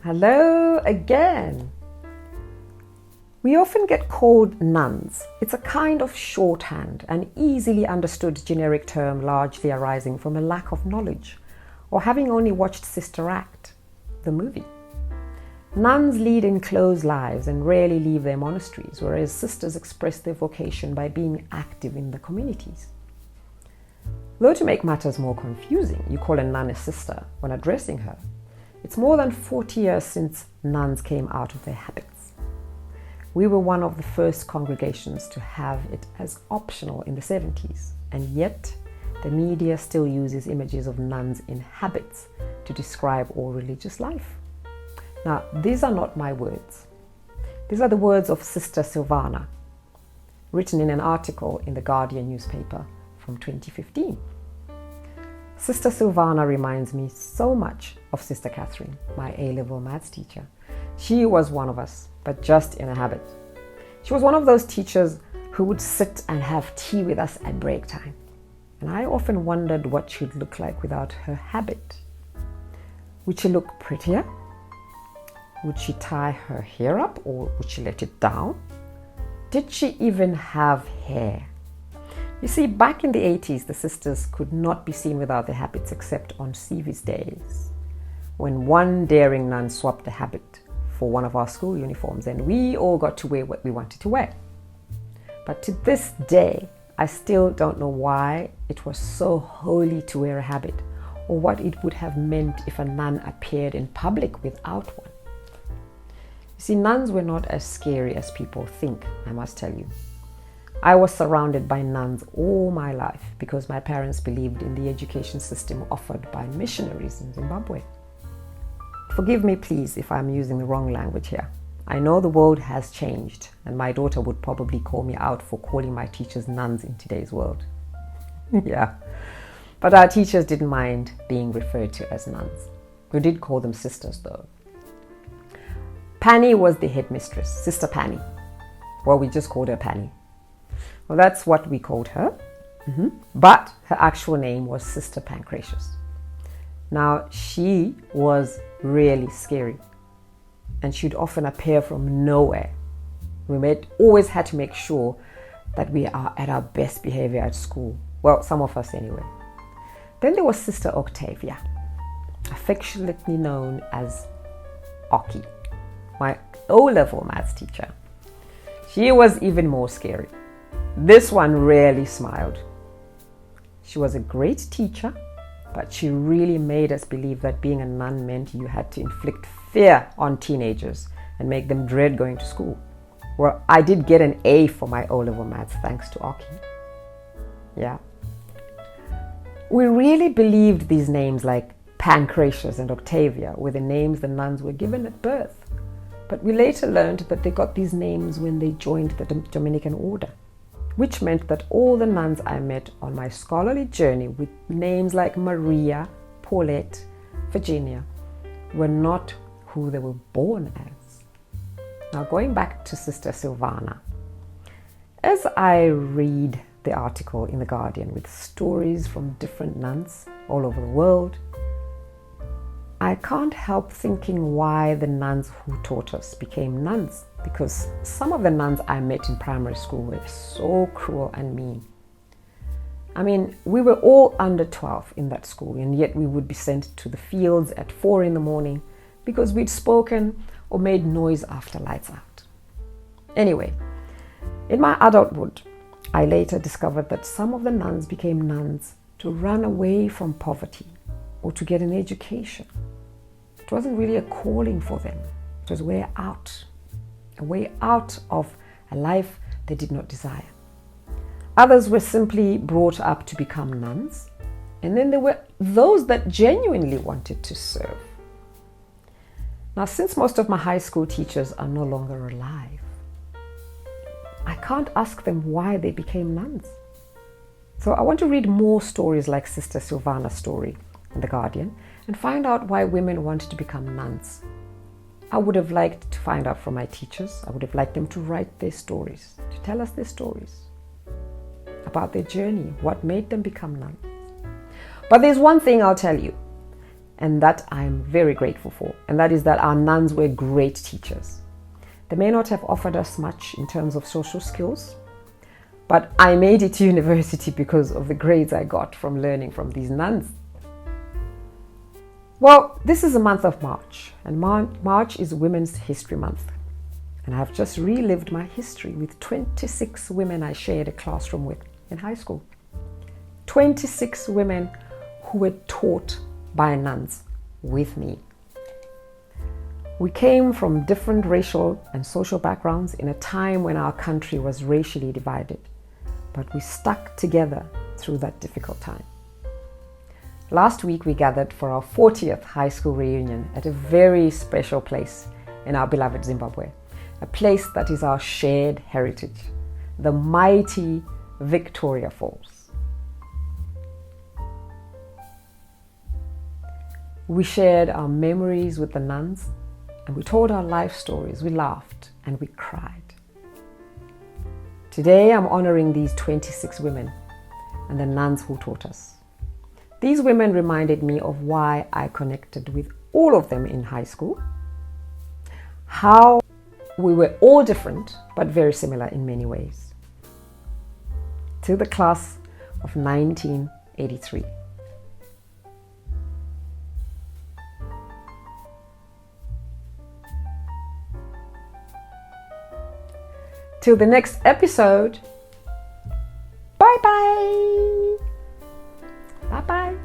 Hello again. We often get called nuns. It's a kind of shorthand, an easily understood generic term largely arising from a lack of knowledge or having only watched Sister Act, the movie. Nuns lead enclosed lives and rarely leave their monasteries, whereas sisters express their vocation by being active in the communities. Though to make matters more confusing, you call a nun a sister when addressing her. It's more than 40 years since nuns came out of their habits. We were one of the first congregations to have it as optional in the 70s, and yet the media still uses images of nuns in habits to describe all religious life. Now, these are not my words. These are the words of Sister Silvana, written in an article in the Guardian newspaper from 2015. Sister Silvana reminds me so much of Sister Catherine, my A-level maths teacher. She was one of us, but just in a habit. She was one of those teachers who would sit and have tea with us at break time. And I often wondered what she'd look like without her habit. Would she look prettier? Would she tie her hair up, or would she let it down? Did she even have hair? You see, back in the 80s, the sisters could not be seen without their habits except on Seavis days, when one daring nun swapped the habit for one of our school uniforms and we all got to wear what we wanted to wear. But to this day, I still don't know why it was so holy to wear a habit, or what it would have meant if a nun appeared in public without one. You see, nuns were not as scary as people think, I must tell you. I was surrounded by nuns all my life because my parents believed in the education system offered by missionaries in Zimbabwe. Forgive me, please, if I'm using the wrong language here. I know the world has changed, and my daughter would probably call me out for calling my teachers nuns in today's world. Yeah, but our teachers didn't mind being referred to as nuns. We did call them sisters, though. Pani was the headmistress, Sister Pani. Well, we just called her Pani. Well, that's what we called her. But her actual name was Sister Pancratius. Now, she was really scary, and she'd often appear from nowhere. We always had to make sure that we are at our best behavior at school. Well, some of us anyway. Then there was Sister Octavia, affectionately known as Oki, my O-level maths teacher. She was even more scary. This one rarely smiled. She was a great teacher, but she really made us believe that being a nun meant you had to inflict fear on teenagers and make them dread going to school. Well, I did get an A for my O-level maths thanks to Oki. Yeah. We really believed these names like Pancratius and Octavia were the names the nuns were given at birth. But we later learned that they got these names when they joined the Dominican order, which meant that all the nuns I met on my scholarly journey with names like Maria, Paulette, Virginia were not who they were born as. Now, going back to Sister Silvana, as I read the article in The Guardian with stories from different nuns all over the world, I can't help thinking why the nuns who taught us became nuns, because some of the nuns I met in primary school were so cruel and mean. I mean, we were all under 12 in that school, and yet we would be sent to the fields at 4 a.m. because we'd spoken or made noise after lights out. Anyway, in my adulthood, I later discovered that some of the nuns became nuns to run away from poverty or to get an education. It wasn't really a calling for them. It was a way out of a life they did not desire. Others were simply brought up to become nuns, and then there were those that genuinely wanted to serve. Now, since most of my high school teachers are no longer alive, I can't ask them why they became nuns. So I want to read more stories like Sister Silvana's story in The Guardian and find out why women wanted to become nuns. I would have liked to find out from my teachers. I would have liked them to write their stories, to tell us their stories about their journey, what made them become nuns. But there's one thing I'll tell you, and that I'm very grateful for, and that is that our nuns were great teachers. They may not have offered us much in terms of social skills, but I made it to university because of the grades I got from learning from these nuns. Well, this is the month of March, and March is Women's History Month. And I've just relived my history with 26 women I shared a classroom with in high school. 26 women who were taught by nuns with me. We came from different racial and social backgrounds in a time when our country was racially divided, but we stuck together through that difficult time. Last week we gathered for our 40th high school reunion at a very special place in our beloved Zimbabwe, a place that is our shared heritage, the mighty Victoria Falls. We shared our memories with the nuns, and we told our life stories. We laughed and we cried. Today I'm honoring these 26 women and the nuns who taught us. These women reminded me of why I connected with all of them in high school, how we were all different but very similar in many ways. To the class of 1983. Till the next episode, bye bye. Bye bye.